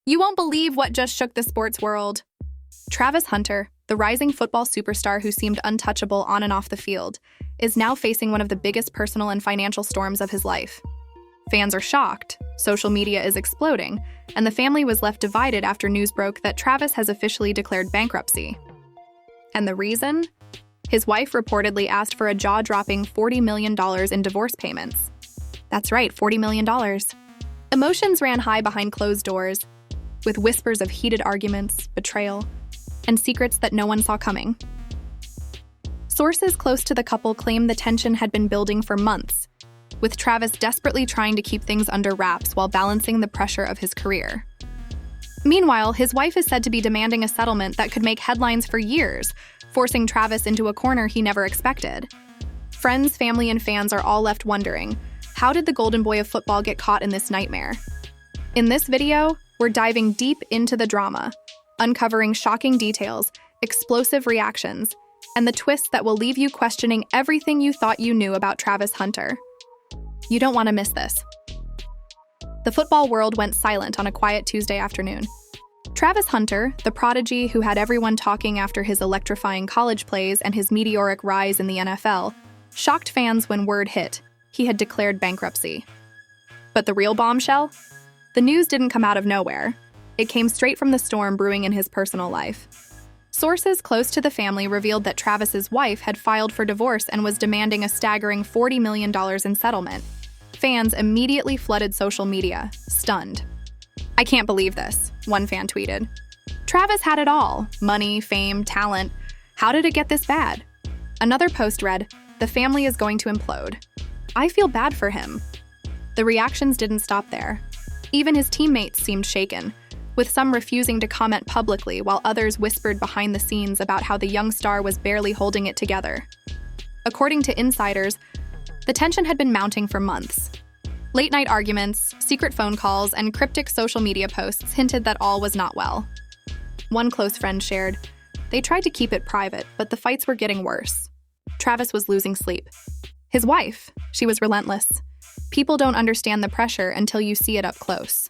You won't believe what just shook the sports world. Travis Hunter, the rising football superstar who seemed untouchable on and off the field, is now facing one of the biggest personal and financial storms of his life. Fans are shocked, social media is exploding, and the family was left divided after news broke that Travis has officially declared bankruptcy. And the reason? His wife reportedly asked for a jaw-dropping $40 million in divorce payments. That's right, $40 million. Emotions ran high behind closed doors, with whispers of heated arguments, betrayal, and secrets that no one saw coming. Sources close to the couple claim the tension had been building for months, with Travis desperately trying to keep things under wraps while balancing the pressure of his career. Meanwhile, his wife is said to be demanding a settlement that could make headlines for years, forcing Travis into a corner he never expected. Friends, family, and fans are all left wondering, how did the golden boy of football get caught in this nightmare? In this video, we're diving deep into the drama, uncovering shocking details, explosive reactions, and the twists that will leave you questioning everything you thought you knew about Travis Hunter. You don't want to miss this. The football world went silent on a quiet Tuesday afternoon. Travis Hunter, the prodigy who had everyone talking after his electrifying college plays and his meteoric rise in the NFL, shocked fans when word hit he had declared bankruptcy. But the real bombshell? The news didn't come out of nowhere. It came straight from the storm brewing in his personal life. Sources close to the family revealed that Travis's wife had filed for divorce and was demanding a staggering $40 million in settlement. Fans immediately flooded social media, stunned. "I can't believe this," one fan tweeted. "Travis had it all: money, fame, talent. How did it get this bad?" Another post read, "The family is going to implode. I feel bad for him." The reactions didn't stop there. Even his teammates seemed shaken, with some refusing to comment publicly while others whispered behind the scenes about how the young star was barely holding it together. According to insiders, the tension had been mounting for months. Late-night arguments, secret phone calls, and cryptic social media posts hinted that all was not well. One close friend shared, "They tried to keep it private, but the fights were getting worse." Travis was losing sleep. His wife, she was relentless. "People don't understand the pressure until you see it up close."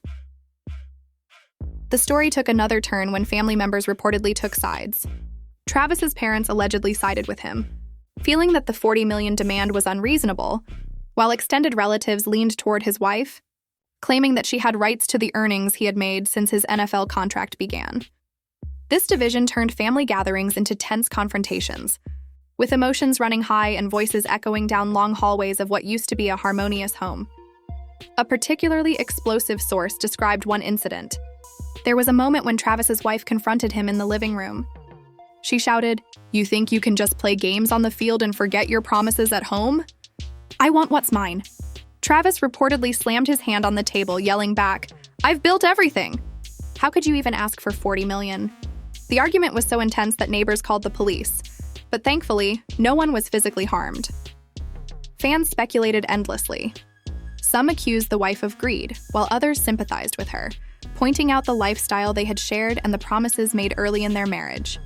The story took another turn when family members reportedly took sides. Travis's parents allegedly sided with him, feeling that the $40 million demand was unreasonable, while extended relatives leaned toward his wife, claiming that she had rights to the earnings he had made since his NFL contract began. This division turned family gatherings into tense confrontations, with emotions running high and voices echoing down long hallways of what used to be a harmonious home. A particularly explosive source described one incident. There was a moment when Travis's wife confronted him in the living room. She shouted, "You think you can just play games on the field and forget your promises at home? I want what's mine." Travis reportedly slammed his hand on the table, yelling back, "I've built everything. How could you even ask for $40 million?" The argument was so intense that neighbors called the police, but thankfully, no one was physically harmed. Fans speculated endlessly. Some accused the wife of greed, while others sympathized with her, pointing out the lifestyle they had shared and the promises made early in their marriage.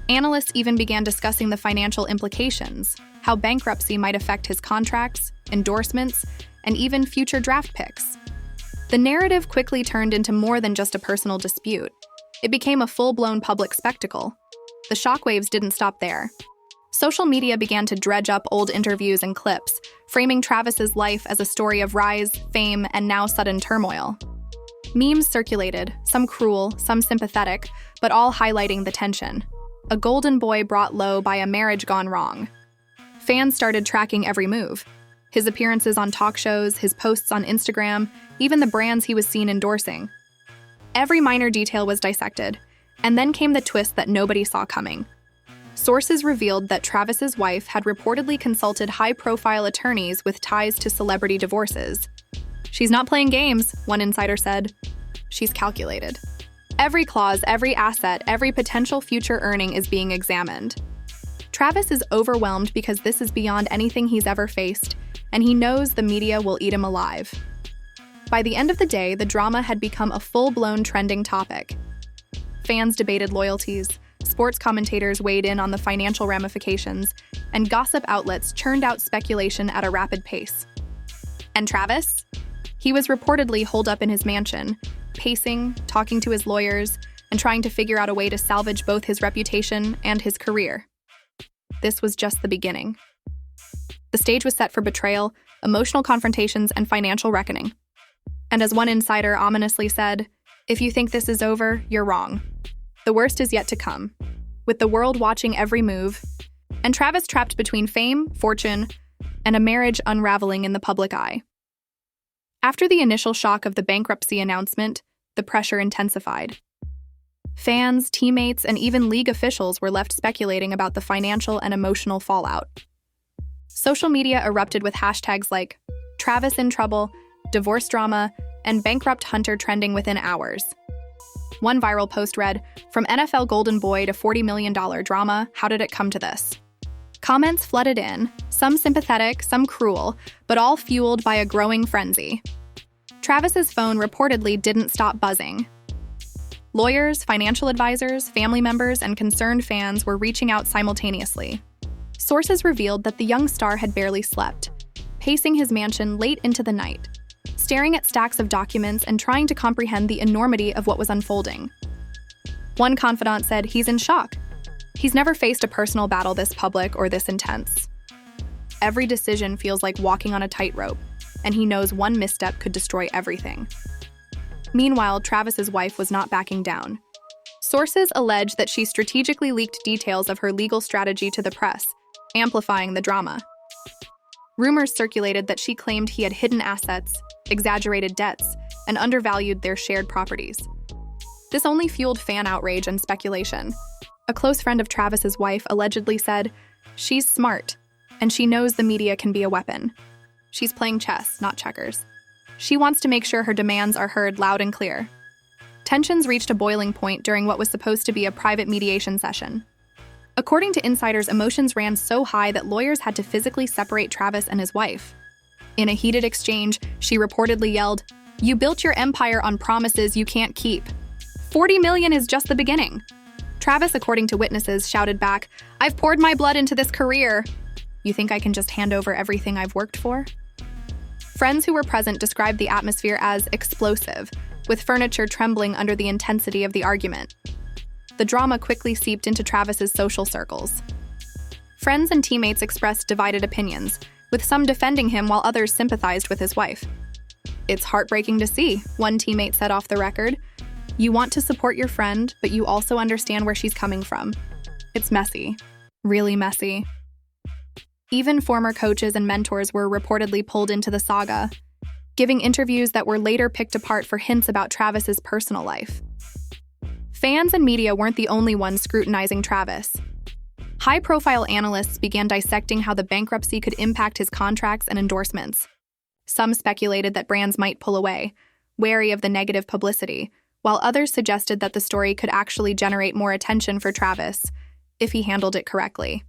Analysts even began discussing the financial implications, how bankruptcy might affect his contracts, endorsements, and even future draft picks. The narrative quickly turned into more than just a personal dispute. It became a full-blown public spectacle. The shockwaves didn't stop there. Social media began to dredge up old interviews and clips, framing Travis's life as a story of rise, fame, and now sudden turmoil. Memes circulated, some cruel, some sympathetic, but all highlighting the tension. A golden boy brought low by a marriage gone wrong. Fans started tracking every move. His appearances on talk shows, his posts on Instagram, even the brands he was seen endorsing. Every minor detail was dissected, and then came the twist that nobody saw coming. Sources revealed that Travis's wife had reportedly consulted high-profile attorneys with ties to celebrity divorces. "She's not playing games," one insider said. "She's calculated. Every clause, every asset, every potential future earning is being examined." Travis is overwhelmed because this is beyond anything he's ever faced, and he knows the media will eat him alive. By the end of the day, the drama had become a full-blown trending topic. Fans debated loyalties, sports commentators weighed in on the financial ramifications, and gossip outlets churned out speculation at a rapid pace. And Travis? He was reportedly holed up in his mansion, pacing, talking to his lawyers, and trying to figure out a way to salvage both his reputation and his career. This was just the beginning. The stage was set for betrayal, emotional confrontations, and financial reckoning. And as one insider ominously said, "If you think this is over, you're wrong. The worst is yet to come." With the world watching every move, and Travis trapped between fame, fortune, and a marriage unraveling in the public eye. After the initial shock of the bankruptcy announcement, the pressure intensified. Fans, teammates, and even league officials were left speculating about the financial and emotional fallout. Social media erupted with hashtags like Travis in trouble, divorce drama, and bankrupt Hunter trending within hours. One viral post read, "From NFL Golden Boy to $40 million drama, how did it come to this?" Comments flooded in, some sympathetic, some cruel, but all fueled by a growing frenzy. Travis's phone reportedly didn't stop buzzing. Lawyers, financial advisors, family members, and concerned fans were reaching out simultaneously. Sources revealed that the young star had barely slept, pacing his mansion late into the night, staring at stacks of documents and trying to comprehend the enormity of what was unfolding. One confidant said he's in shock. He's never faced a personal battle this public or this intense. Every decision feels like walking on a tightrope, and he knows one misstep could destroy everything. Meanwhile, Travis's wife was not backing down. Sources allege that she strategically leaked details of her legal strategy to the press, amplifying the drama. Rumors circulated that she claimed he had hidden assets, exaggerated debts, and undervalued their shared properties. This only fueled fan outrage and speculation. A close friend of Travis's wife allegedly said, "She's smart, and she knows the media can be a weapon. She's playing chess, not checkers. She wants to make sure her demands are heard loud and clear." Tensions reached a boiling point during what was supposed to be a private mediation session. According to insiders, emotions ran so high that lawyers had to physically separate Travis and his wife. In a heated exchange, she reportedly yelled, "You built your empire on promises you can't keep. 40 million is just the beginning." Travis, according to witnesses, shouted back, "I've poured my blood into this career. You think I can just hand over everything I've worked for?" Friends who were present described the atmosphere as explosive, with furniture trembling under the intensity of the argument. The drama quickly seeped into Travis's social circles. Friends and teammates expressed divided opinions, with some defending him while others sympathized with his wife. "It's heartbreaking to see," one teammate said off the record. "You want to support your friend, but you also understand where she's coming from. It's messy, really messy." Even former coaches and mentors were reportedly pulled into the saga, giving interviews that were later picked apart for hints about Travis's personal life. Fans and media weren't the only ones scrutinizing Travis. High-profile analysts began dissecting how the bankruptcy could impact his contracts and endorsements. Some speculated that brands might pull away, wary of the negative publicity, while others suggested that the story could actually generate more attention for Travis if he handled it correctly.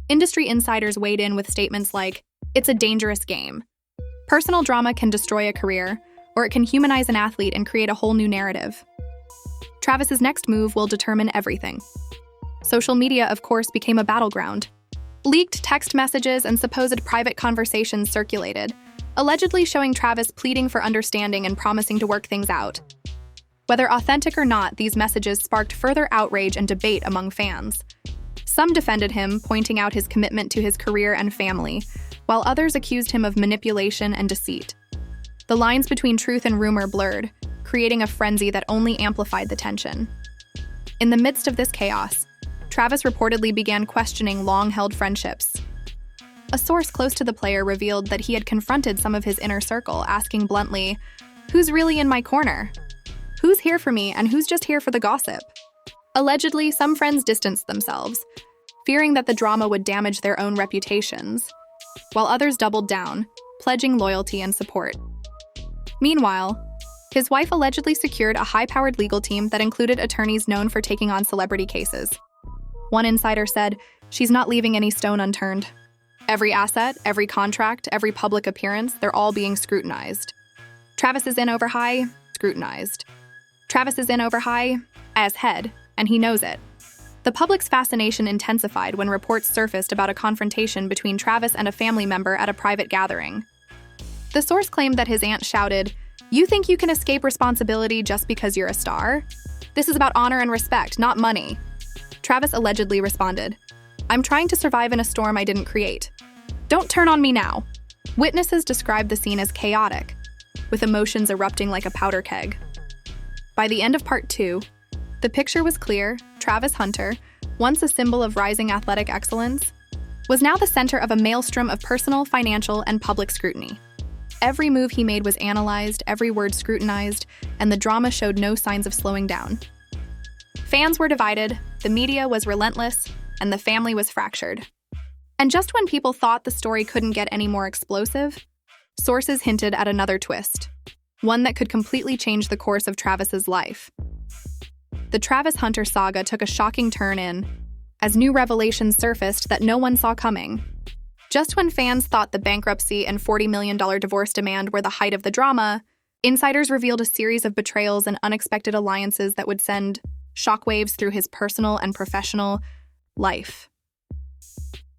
Industry insiders weighed in with statements like, "It's a dangerous game. Personal drama can destroy a career, or it can humanize an athlete and create a whole new narrative." Travis's next move will determine everything. Social media, of course, became a battleground. Leaked text messages and supposed private conversations circulated, allegedly showing Travis pleading for understanding and promising to work things out. Whether authentic or not, these messages sparked further outrage and debate among fans. Some defended him, pointing out his commitment to his career and family, while others accused him of manipulation and deceit. The lines between truth and rumor blurred, creating a frenzy that only amplified the tension. In the midst of this chaos, Travis reportedly began questioning long-held friendships. A source close to the player revealed that he had confronted some of his inner circle, asking bluntly, "Who's really in my corner? Who's here for me and who's just here for the gossip?" Allegedly, some friends distanced themselves, fearing that the drama would damage their own reputations, while others doubled down, pledging loyalty and support. Meanwhile, his wife allegedly secured a high-powered legal team that included attorneys known for taking on celebrity cases. One insider said, "She's not leaving any stone unturned. Every asset, every contract, every public appearance, they're all being scrutinized. Travis is in over high, scrutinized. Travis is in over high, as head, and he knows it." The public's fascination intensified when reports surfaced about a confrontation between Travis and a family member at a private gathering. The source claimed that his aunt shouted, You think you can escape responsibility just because you're a star? This is about honor and respect, not money. Travis allegedly responded, "I'm trying to survive in a storm I didn't create. Don't turn on me now." Witnesses described the scene as chaotic, with emotions erupting like a powder keg. By the end of part 2, the picture was clear. Travis Hunter, once a symbol of rising athletic excellence, was now the center of a maelstrom of personal, financial, and public scrutiny. Every move he made was analyzed, every word scrutinized, and the drama showed no signs of slowing down. Fans were divided, the media was relentless, and the family was fractured. And just when people thought the story couldn't get any more explosive, sources hinted at another twist, one that could completely change the course of Travis's life. The Travis Hunter saga took a shocking turn as new revelations surfaced that no one saw coming. Just when fans thought the bankruptcy and $40 million divorce demand were the height of the drama, insiders revealed a series of betrayals and unexpected alliances that would send shockwaves through his personal and professional life.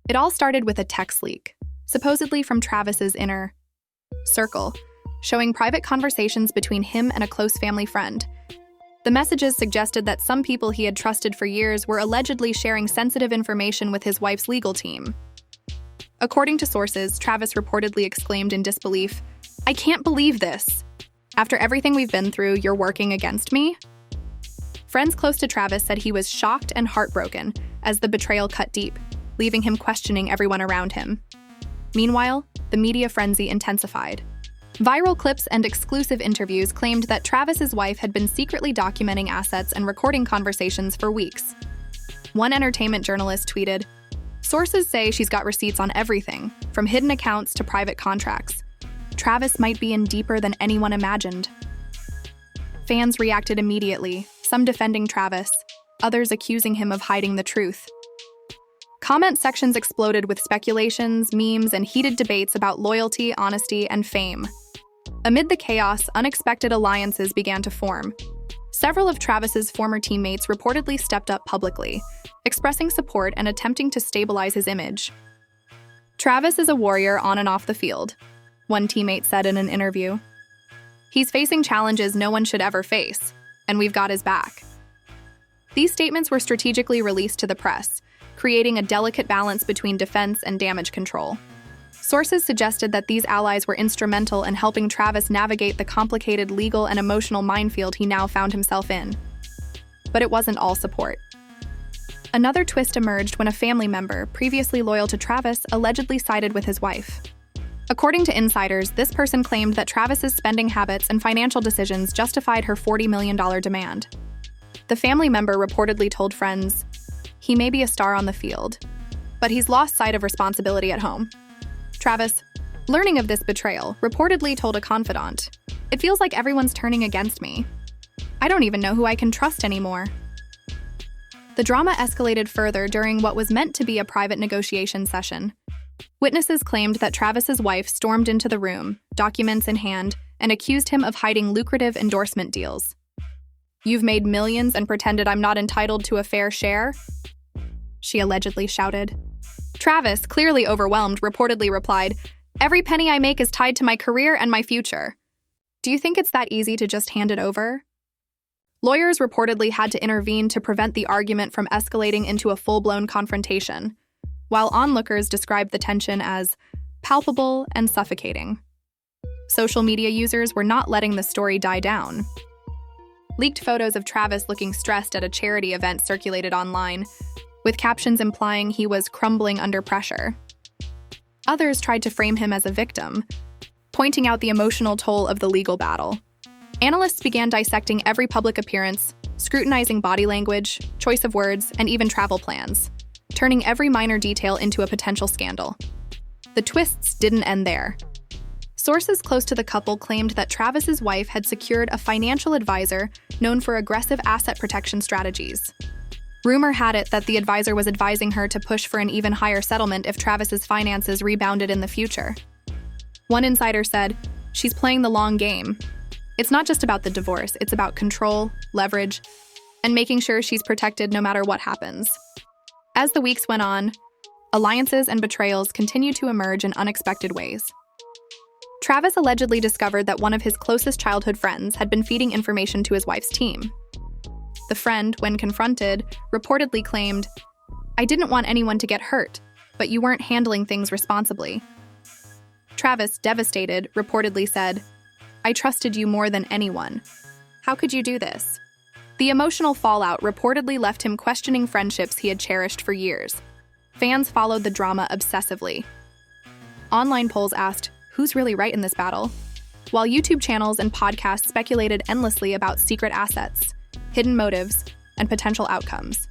It all started with a text leak, supposedly from Travis's inner circle, showing private conversations between him and a close family friend. The messages suggested that some people he had trusted for years were allegedly sharing sensitive information with his wife's legal team. According to sources, Travis reportedly exclaimed in disbelief, "I can't believe this. After everything we've been through, you're working against me?" Friends close to Travis said he was shocked and heartbroken as the betrayal cut deep, leaving him questioning everyone around him. Meanwhile, the media frenzy intensified. Viral clips and exclusive interviews claimed that Travis's wife had been secretly documenting assets and recording conversations for weeks. One entertainment journalist tweeted, "Sources say she's got receipts on everything, from hidden accounts to private contracts. Travis might be in deeper than anyone imagined." Fans reacted immediately, some defending Travis, others accusing him of hiding the truth. Comment sections exploded with speculations, memes, and heated debates about loyalty, honesty, and fame. Amid the chaos, unexpected alliances began to form. Several of Travis's former teammates reportedly stepped up publicly, expressing support and attempting to stabilize his image. "Travis is a warrior on and off the field," one teammate said in an interview. "He's facing challenges no one should ever face, and we've got his back." These statements were strategically released to the press, creating a delicate balance between defense and damage control. Sources suggested that these allies were instrumental in helping Travis navigate the complicated legal and emotional minefield he now found himself in. But it wasn't all support. Another twist emerged when a family member, previously loyal to Travis, allegedly sided with his wife. According to insiders, this person claimed that Travis's spending habits and financial decisions justified her $40 million demand. The family member reportedly told friends, "He may be a star on the field, but he's lost sight of responsibility at home." Travis, learning of this betrayal, reportedly told a confidant, "It feels like everyone's turning against me. I don't even know who I can trust anymore." The drama escalated further during what was meant to be a private negotiation session. Witnesses claimed that Travis's wife stormed into the room, documents in hand, and accused him of hiding lucrative endorsement deals. "You've made millions and pretended I'm not entitled to a fair share?" she allegedly shouted. Travis, clearly overwhelmed, reportedly replied, "Every penny I make is tied to my career and my future. Do you think it's that easy to just hand it over?" Lawyers reportedly had to intervene to prevent the argument from escalating into a full-blown confrontation, while onlookers described the tension as palpable and suffocating. Social media users were not letting the story die down. Leaked photos of Travis looking stressed at a charity event circulated online, with captions implying he was crumbling under pressure. Others tried to frame him as a victim, pointing out the emotional toll of the legal battle. Analysts began dissecting every public appearance, scrutinizing body language, choice of words, and even travel plans, turning every minor detail into a potential scandal. The twists didn't end there. Sources close to the couple claimed that Travis's wife had secured a financial advisor known for aggressive asset protection strategies. Rumor had it that the advisor was advising her to push for an even higher settlement if Travis's finances rebounded in the future. One insider said, "She's playing the long game. It's not just about the divorce, it's about control, leverage, and making sure she's protected no matter what happens." As the weeks went on, alliances and betrayals continued to emerge in unexpected ways. Travis allegedly discovered that one of his closest childhood friends had been feeding information to his wife's team. The friend, when confronted, reportedly claimed, "I didn't want anyone to get hurt, but you weren't handling things responsibly." Travis, devastated, reportedly said, "I trusted you more than anyone. How could you do this?" The emotional fallout reportedly left him questioning friendships he had cherished for years. Fans followed the drama obsessively. Online polls asked, "Who's really right in this battle?" While YouTube channels and podcasts speculated endlessly about secret assets, hidden motives, and potential outcomes.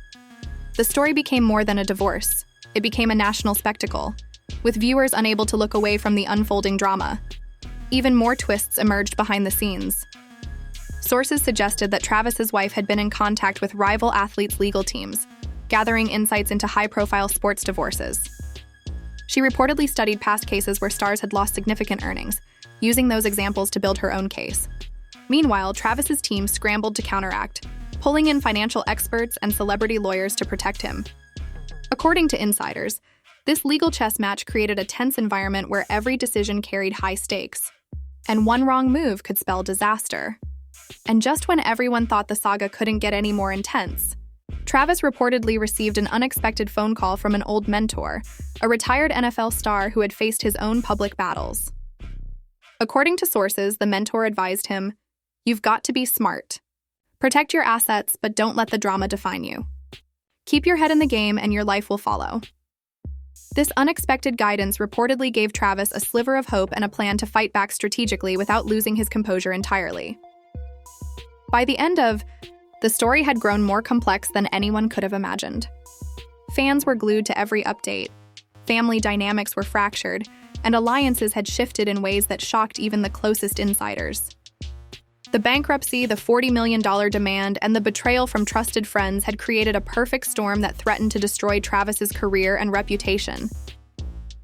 The story became more than a divorce. It became a national spectacle, with viewers unable to look away from the unfolding drama. Even more twists emerged behind the scenes. Sources suggested that Travis's wife had been in contact with rival athletes' legal teams, gathering insights into high-profile sports divorces. She reportedly studied past cases where stars had lost significant earnings, using those examples to build her own case. Meanwhile, Travis's team scrambled to counteract, pulling in financial experts and celebrity lawyers to protect him. According to insiders, this legal chess match created a tense environment where every decision carried high stakes, and one wrong move could spell disaster. And just when everyone thought the saga couldn't get any more intense, Travis reportedly received an unexpected phone call from an old mentor, a retired NFL star who had faced his own public battles. According to sources, the mentor advised him, "You've got to be smart. Protect your assets, but don't let the drama define you. Keep your head in the game and your life will follow." This unexpected guidance reportedly gave Travis a sliver of hope and a plan to fight back strategically without losing his composure entirely. By the end of, the story had grown more complex than anyone could have imagined. Fans were glued to every update, family dynamics were fractured, and alliances had shifted in ways that shocked even the closest insiders. The bankruptcy, the $40 million demand, and the betrayal from trusted friends had created a perfect storm that threatened to destroy Travis's career and reputation.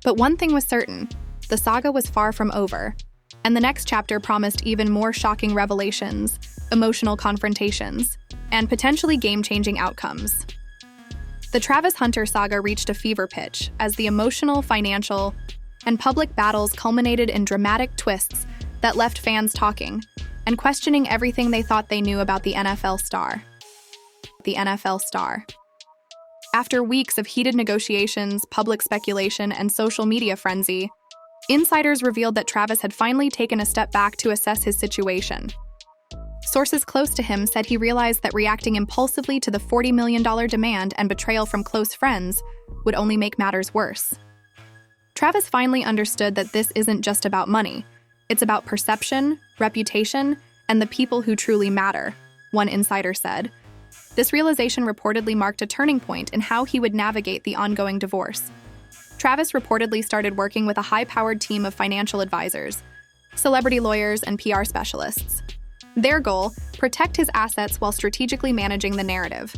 But one thing was certain, the saga was far from over, and the next chapter promised even more shocking revelations, emotional confrontations, and potentially game-changing outcomes. The Travis Hunter saga reached a fever pitch as the emotional, financial, and public battles culminated in dramatic twists that left fans talking and questioning everything they thought they knew about the NFL star. The NFL star. After weeks of heated negotiations, public speculation, and social media frenzy, insiders revealed that Travis had finally taken a step back to assess his situation. Sources close to him said he realized that reacting impulsively to the $40 million demand and betrayal from close friends would only make matters worse. Travis finally understood that this isn't just about money. It's about perception, reputation, and the people who truly matter, one insider said. This realization reportedly marked a turning point in how he would navigate the ongoing divorce. Travis reportedly started working with a high-powered team of financial advisors, celebrity lawyers, and PR specialists. Their goal, protect his assets while strategically managing the narrative.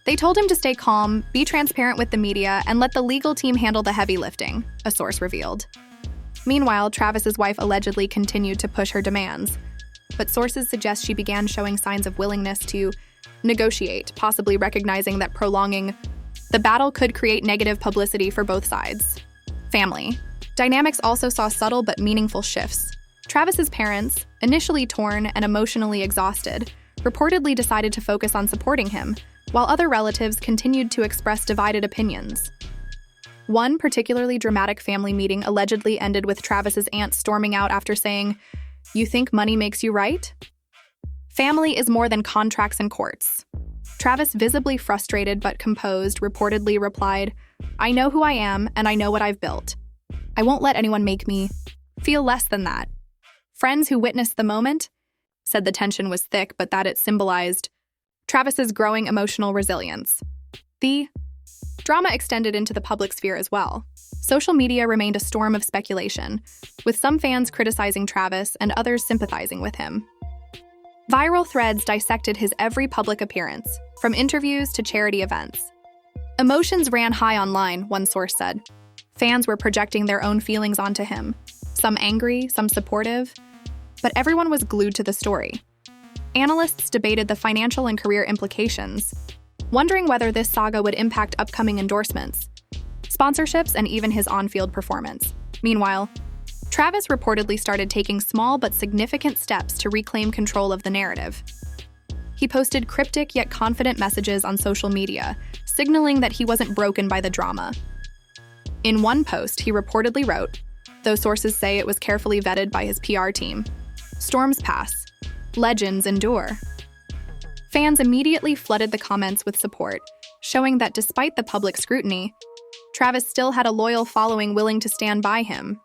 They told him to stay calm, be transparent with the media, and let the legal team handle the heavy lifting, a source revealed. Meanwhile, Travis's wife allegedly continued to push her demands, but sources suggest she began showing signs of willingness to negotiate, possibly recognizing that prolonging the battle could create negative publicity for both sides. Family dynamics also saw subtle but meaningful shifts. Travis's parents, initially torn and emotionally exhausted, reportedly decided to focus on supporting him, while other relatives continued to express divided opinions. One particularly dramatic family meeting allegedly ended with Travis's aunt storming out after saying, "You think money makes you right?" Family is more than contracts and courts. Travis, visibly frustrated but composed, reportedly replied, "I know who I am and I know what I've built. I won't let anyone make me feel less than that." Friends who witnessed the moment said the tension was thick, but that it symbolized Travis's growing emotional resilience. The drama extended into the public sphere as well. Social media remained a storm of speculation, with some fans criticizing Travis and others sympathizing with him. Viral threads dissected his every public appearance, from interviews to charity events. Emotions ran high online, one source said. Fans were projecting their own feelings onto him, some angry, some supportive, but everyone was glued to the story. Analysts debated the financial and career implications, wondering whether this saga would impact upcoming endorsements, sponsorships, and even his on-field performance. Meanwhile, Travis reportedly started taking small but significant steps to reclaim control of the narrative. He posted cryptic yet confident messages on social media, signaling that he wasn't broken by the drama. In one post, he reportedly wrote, though sources say it was carefully vetted by his PR team, "Storms pass. Legends endure." Fans immediately flooded the comments with support, showing that despite the public scrutiny, Travis still had a loyal following willing to stand by him.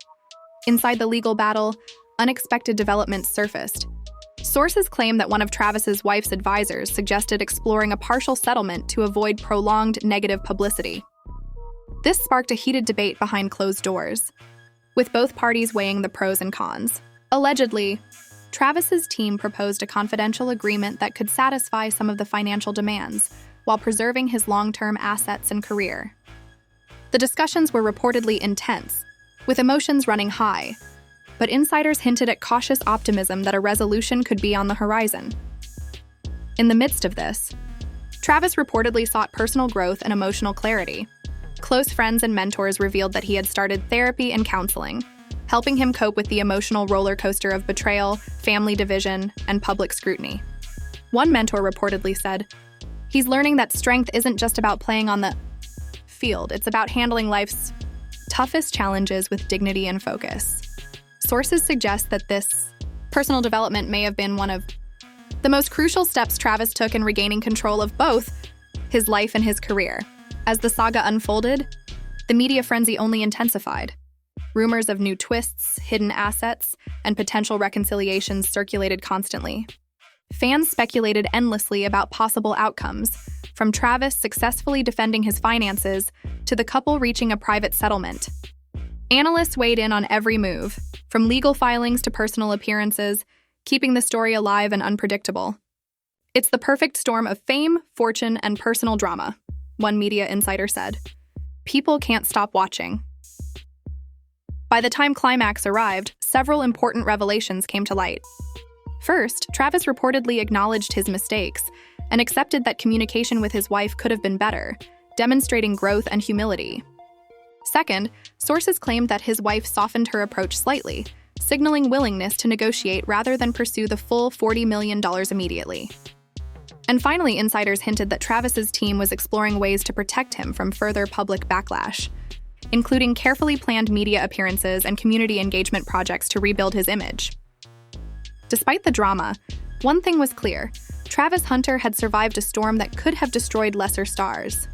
Inside the legal battle, unexpected developments surfaced. Sources claim that one of Travis's wife's advisors suggested exploring a partial settlement to avoid prolonged negative publicity. This sparked a heated debate behind closed doors, with both parties weighing the pros and cons. Allegedly, Travis's team proposed a confidential agreement that could satisfy some of the financial demands while preserving his long-term assets and career. The discussions were reportedly intense, with emotions running high, but insiders hinted at cautious optimism that a resolution could be on the horizon. In the midst of this, Travis reportedly sought personal growth and emotional clarity. Close friends and mentors revealed that he had started therapy and counseling, helping him cope with the emotional roller coaster of betrayal, family division, and public scrutiny. One mentor reportedly said, "He's learning that strength isn't just about playing on the field, it's about handling life's toughest challenges with dignity and focus." Sources suggest that this personal development may have been one of the most crucial steps Travis took in regaining control of both his life and his career. As the saga unfolded, the media frenzy only intensified. Rumors of new twists, hidden assets, and potential reconciliations circulated constantly. Fans speculated endlessly about possible outcomes, from Travis successfully defending his finances to the couple reaching a private settlement. Analysts weighed in on every move, from legal filings to personal appearances, keeping the story alive and unpredictable. "It's the perfect storm of fame, fortune, and personal drama," one media insider said. "People can't stop watching." By the time climax arrived, several important revelations came to light. First, Travis reportedly acknowledged his mistakes and accepted that communication with his wife could have been better, demonstrating growth and humility. Second, sources claimed that his wife softened her approach slightly, signaling willingness to negotiate rather than pursue the full $40 million immediately. And finally, insiders hinted that Travis's team was exploring ways to protect him from further public backlash, including carefully planned media appearances and community engagement projects to rebuild his image. Despite the drama, one thing was clear: Travis Hunter had survived a storm that could have destroyed lesser stars.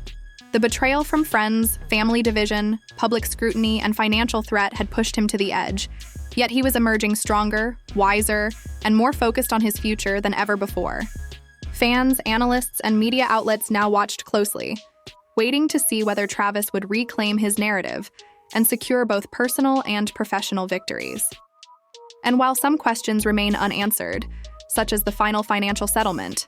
The betrayal from friends, family division, public scrutiny, and financial threat had pushed him to the edge, yet he was emerging stronger, wiser, and more focused on his future than ever before. Fans, analysts, and media outlets now watched closely, waiting to see whether Travis would reclaim his narrative and secure both personal and professional victories. And while some questions remain unanswered, such as the final financial settlement,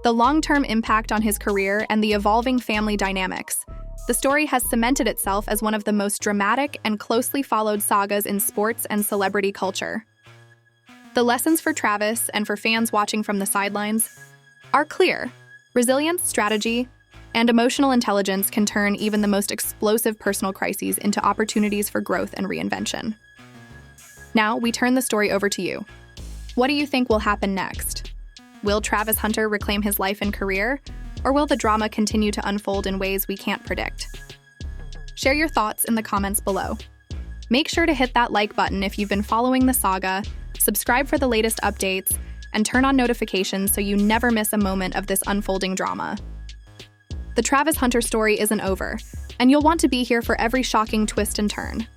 the long-term impact on his career, and the evolving family dynamics, the story has cemented itself as one of the most dramatic and closely followed sagas in sports and celebrity culture. The lessons for Travis and for fans watching from the sidelines are clear. Resilience, strategy, and emotional intelligence can turn even the most explosive personal crises into opportunities for growth and reinvention. Now, we turn the story over to you. What do you think will happen next? Will Travis Hunter reclaim his life and career, or will the drama continue to unfold in ways we can't predict? Share your thoughts in the comments below. Make sure to hit that like button if you've been following the saga, subscribe for the latest updates, and turn on notifications so you never miss a moment of this unfolding drama. The Travis Hunter story isn't over, and you'll want to be here for every shocking twist and turn.